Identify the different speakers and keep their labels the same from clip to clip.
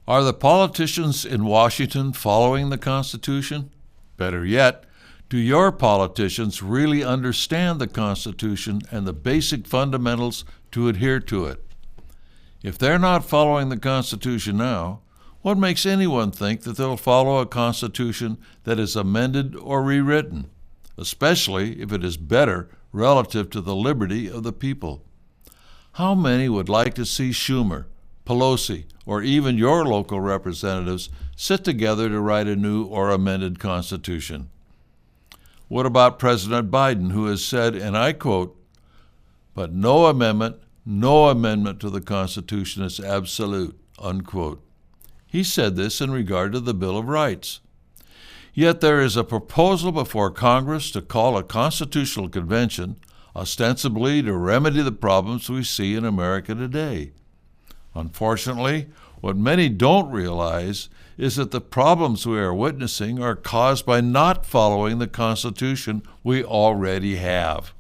Speaker 1: Are the politicians in Washington following the Constitution? Better yet, do your politicians really understand the Constitution and the basic fundamentals to adhere to it? If they're not following the Constitution now, what makes anyone think that they'll follow a Constitution that is amended or rewritten, especially if it is better relative to the liberty of the people? How many would like to see Schumer, Pelosi, or even your local representatives sit together to write a new or amended Constitution? What about President Biden, who has said, and I quote, "But no amendment to the Constitution is absolute," unquote. He said this in regard to the Bill of Rights. Yet there is a proposal before Congress to call a constitutional convention, ostensibly to remedy the problems we see in America today. Unfortunately, what many don't realize is that the problems we are witnessing are caused by not following the Constitution we already have.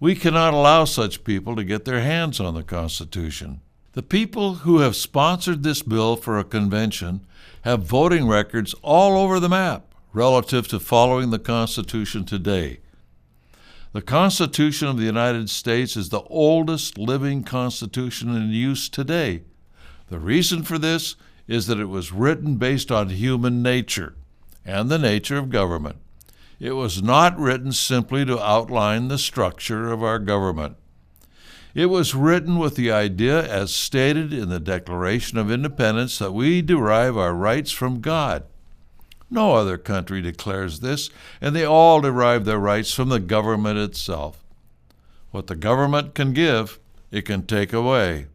Speaker 1: We cannot allow such people to get their hands on the Constitution. The people who have sponsored this bill for a convention have voting records all over the map relative to following the Constitution today. The Constitution of the United States is the oldest living Constitution in use today. The reason for this is that it was written based on human nature and the nature of government. It was not written simply to outline the structure of our government. It was written with the idea, as stated in the Declaration of Independence, that we derive our rights from God. No other country declares this, and they all derive their rights from the government itself. What the government can give, it can take away.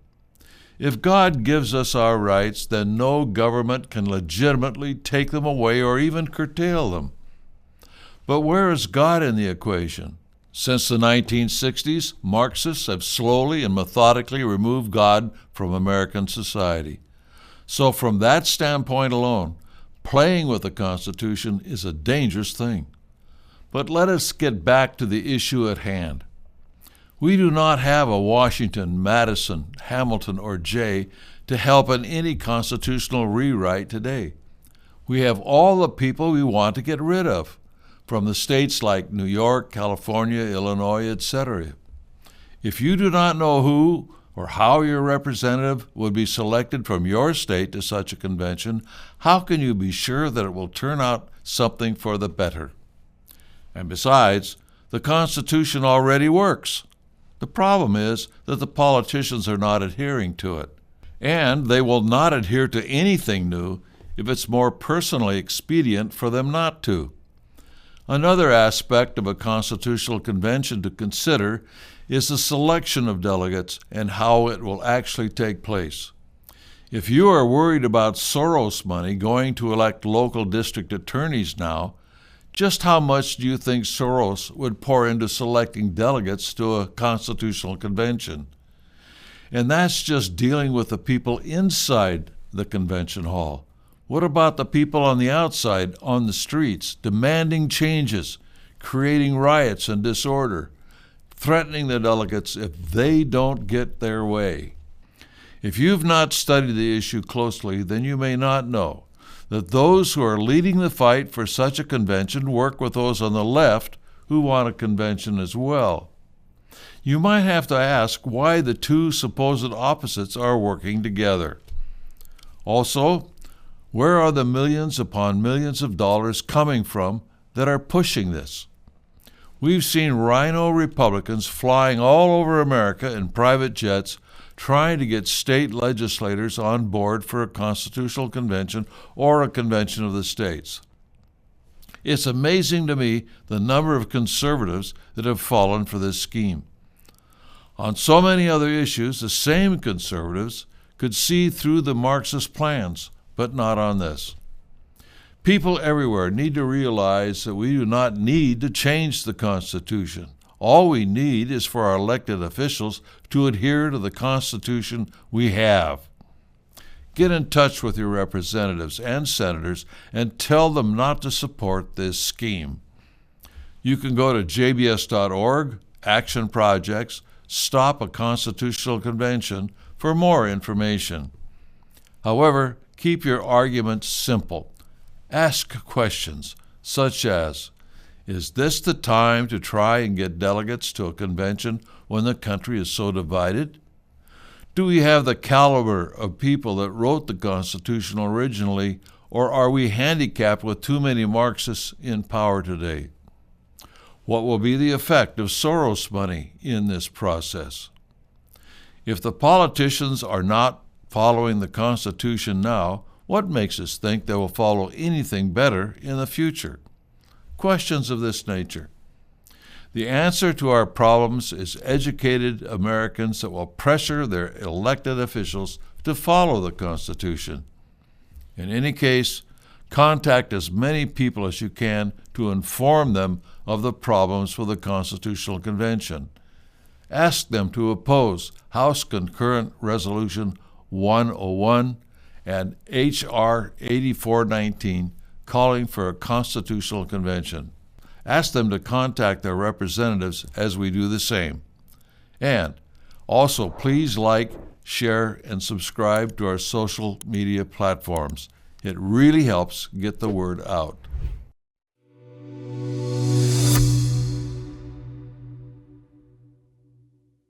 Speaker 1: If God gives us our rights, then no government can legitimately take them away or even curtail them. But where is God in the equation? Since the 1960s, Marxists have slowly and methodically removed God from American society. So from that standpoint alone, playing with the Constitution is a dangerous thing. But let us get back to the issue at hand. We do not have a Washington, Madison, Hamilton, or Jay to help in any constitutional rewrite today. We have all the people we want to get rid of, from the states like New York, California, Illinois, etc. If you do not know who or how your representative would be selected from your state to such a convention, how can you be sure that it will turn out something for the better? And besides, the Constitution already works. The problem is that the politicians are not adhering to it, and they will not adhere to anything new if it's more personally expedient for them not to. Another aspect of a constitutional convention to consider is the selection of delegates and how it will actually take place. If you are worried about Soros money going to elect local district attorneys now, just how much do you think Soros would pour into selecting delegates to a constitutional convention? And that's just dealing with the people inside the convention hall. What about the people on the outside, on the streets, demanding changes, creating riots and disorder, threatening the delegates if they don't get their way? If you've not studied the issue closely, then you may not know that those who are leading the fight for such a convention work with those on the left who want a convention as well. You might have to ask why the two supposed opposites are working together. Also, where are the millions upon millions of dollars coming from that are pushing this? We've seen rhino Republicans flying all over America in private jets trying to get state legislators on board for a constitutional convention or a convention of the states. It's amazing to me the number of conservatives that have fallen for this scheme. On so many other issues, the same conservatives could see through the Marxist plans, but not on this. People everywhere need to realize that we do not need to change the Constitution. All we need is for our elected officials to adhere to the Constitution we have. Get in touch with your representatives and senators and tell them not to support this scheme. You can go to jbs.org, Action Projects, Stop a Constitutional Convention for more information. However, Keep your arguments simple. Ask questions such as, is this the time to try and get delegates to a convention when the country is so divided? Do we have the caliber of people that wrote the Constitution originally, or are we handicapped with too many Marxists in power today? What will be the effect of Soros money in this process? If the politicians are not following the Constitution now, what makes us think they will follow anything better in the future? Questions of this nature. The answer to our problems is educated Americans that will pressure their elected officials to follow the Constitution. In any case, contact as many people as you can to inform them of the problems with the Constitutional Convention. Ask them to oppose House Concurrent Resolution 101 and H.R. 8419 calling for a constitutional convention. Ask them to contact their representatives as we do the same. And also, please like, share, and subscribe to our social media platforms. It really helps get the word out.